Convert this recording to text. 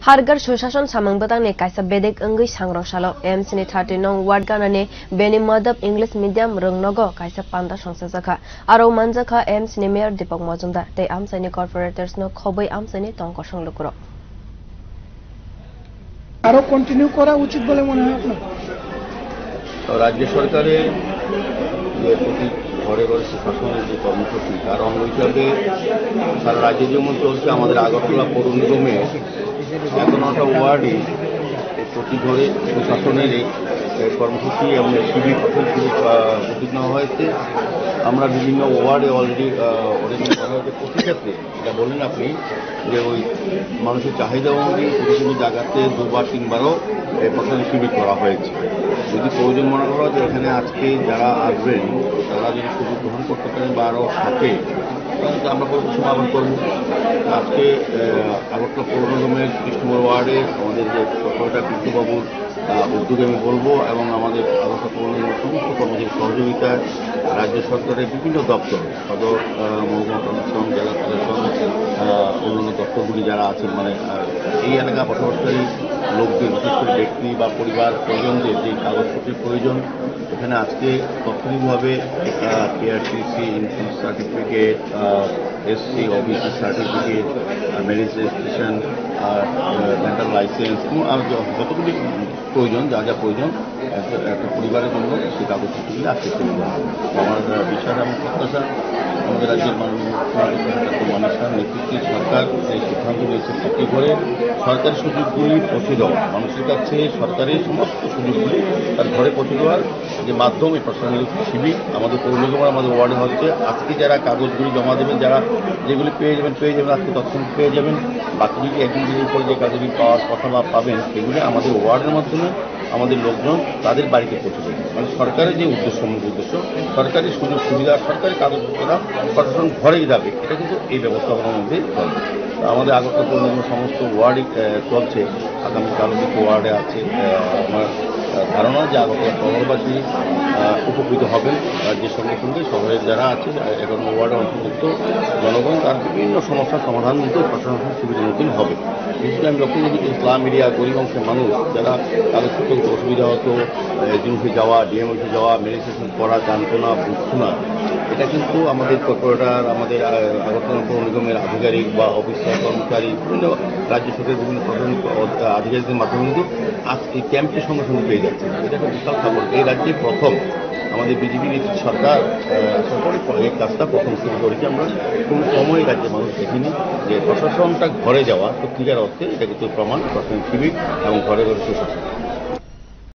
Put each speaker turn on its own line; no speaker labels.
Hargar Sushashan Samangbatan Kaisa Bedek English Sangrosalo, MC 30 nong ward ganane Beni Madab English medium Rungnogo, Kaisa Panda Shangsaka, Aro Manzaka, MC Mayor Deepak Majumdar, they Amsani corporators no Kobai Amsani Tonkosong Lukuro.
আরো continue করা উচিত বলে মনে হয় আপনার?
রাজ্য সরকারের যে প্রতি ঘরে ঘরে সুশাসনের যে কর্মসূচি তার অঙ্গ হিসাবে সারা রাজ্যে যেমন চলছে, আমাদের আগরতলা পৌর নিগমে 11টা ওয়ার্ডে প্রতি ঘরে সুশাসনের এই কর্মসূচি এবং শিবির প্রতীক নেওয়া হয়েছে। আমরা বিভিন্ন ওয়ার্ডে অলরেডি করা হয়েছে। প্রতি ক্ষেত্রে যা বললেন আপনি যে ওই মানুষের চাহিদা অনুযায়ী প্রতিটি জায়গাতে দুবার তিনবারও প্রশাসনিক শিবির করা হয়েছে। যদি প্রয়োজন মনে করা হয় যে এখানে আজকে যারা আসবেন তারা যদি সুযোগ গ্রহণ করতে পারেন বা আরও থাকে তাহলে আমরা সমাবেশ করব। আজকে আগরতলা পৌর নিগমের কৃষ্ণপুর ওয়ার্ডে আমাদের যে কর্পোরেটর কৃষ্ণবাবুর উদ্যোগে আমি বলবো এবং আমাদের আগরতলা পৌর নিগমের সমস্ত কর্মচারী সহযোগিতায় রাজ্য সরকারের বিভিন্ন দপ্তর, সদর মহকুমা প্রশাসন, জেলা প্রশাসন, অন্যান্য দপ্তরগুলি যারা আছেন, মানে এই এলাকা বসবাসকারী লোকদের, বিশেষ করে ব্যক্তি বা পরিবার পরিজনদের যে কাগজপত্রের প্রয়োজন, এখানে আজকে তাৎক্ষণিকভাবে KRTC income certificate, SC OBC certificate, marriage registration, rental licence আর যতগুলি প্রয়োজন, যা যা প্রয়োজন একটা পরিবারের জন্য সেই কাগজপত্রগুলি আজকে চলে যাওয়া। আমার বিশ্বাস এবং প্রত্যাশা আমাদের রাজ্যের মাননীয় মুখ্যমন্ত্রী মানুষের নেতৃত্বে সরকার যে সিদ্ধান্ত নিয়েছে প্রতি করে সরকারি সুযোগগুলি পৌঁছে দেওয়া, মানুষের কাছে সরকারের সমস্ত সুযোগগুলি তার ঘরে পৌঁছে দেওয়ার যে মাধ্যমে প্রশাসনিক শিবির আমাদের পৌর নিগমের আমাদের ওয়ার্ডে হচ্ছে। আজকে যারা কাগজগুলি জমা দেবেন, যারা যেগুলি পেয়ে যাবেন আজকে তৎক্ষণাৎ পেয়ে যাবেন। বাকি যদি একদিন দিনের পরে যে কাজগুলি পাওয়ার কথা বা পাবেন সেগুলি আমাদের ওয়ার্ডের মাধ্যমে আমাদের লোকজন তাদের বাড়িতে পৌঁছে দেবে। মানে সরকারের যে উদ্দেশ্য, মূল উদ্দেশ্য সরকারি সুযোগ সুবিধা, সরকারি কাগজপত্ররা প্রশাসন ঘরেই যাবে, এটা কিন্তু এই ব্যবস্থাপনার মধ্যেই চলবে। আমাদের আগরতলা পৌর নিগমের সমস্ত ওয়ার্ডই চলছে। আগামীকালও কিছু ওয়ার্ডে আছে। আমার ধারণা যে আগরতলা শহরবাসী উপকৃত হবেন। রাজ্যের সঙ্গে সঙ্গে শহরের যারা আছে 11 ওয়ার্ডের অন্তর্ভুক্ত জনগণ তার বিভিন্ন সমস্যার সমাধান কিন্তু প্রশাসনের সুবিধামুখী হবে। বিশেষ করে আমি লক্ষ্য করি যে ইসলাম এরিয়া, গরিব অংশের মানুষ যারা কাগজপত্র অসুবিধা হতো, জিনিসে যাওয়া, ডিএম অফিসে যাওয়া, ম্যাজিস্ট্রেশন করা, জানতো না, বুঝতো না, এটা কিন্তু আমাদের কর্পোরেটর, আমাদের আগরতলা পৌর নিগমের আধিকারিক বা অফিসার কর্মচারী, বিভিন্ন রাজ্য সরকারের বিভিন্ন প্রশাসনিক আধিকারিকদের মাধ্যমে কিন্তু আজ এই ক্যাম্পের সঙ্গে সঙ্গে পেয়ে যাচ্ছে। এটা একটা বিশাল খবর। এই রাজ্যে প্রথম আমাদের বিজেপি সরকার আসার পরে এই কাজটা প্রথম শুরু করেছি। আমরা কোনো সময় রাজ্যের মানুষ দেখিনি যে প্রশাসনটা ঘরে যাওয়া সত্যিকার অর্থে এটা কিন্তু প্রমাণ প্রশাসনিক শিবির এবং ঘরে ঘরে সুশাসন।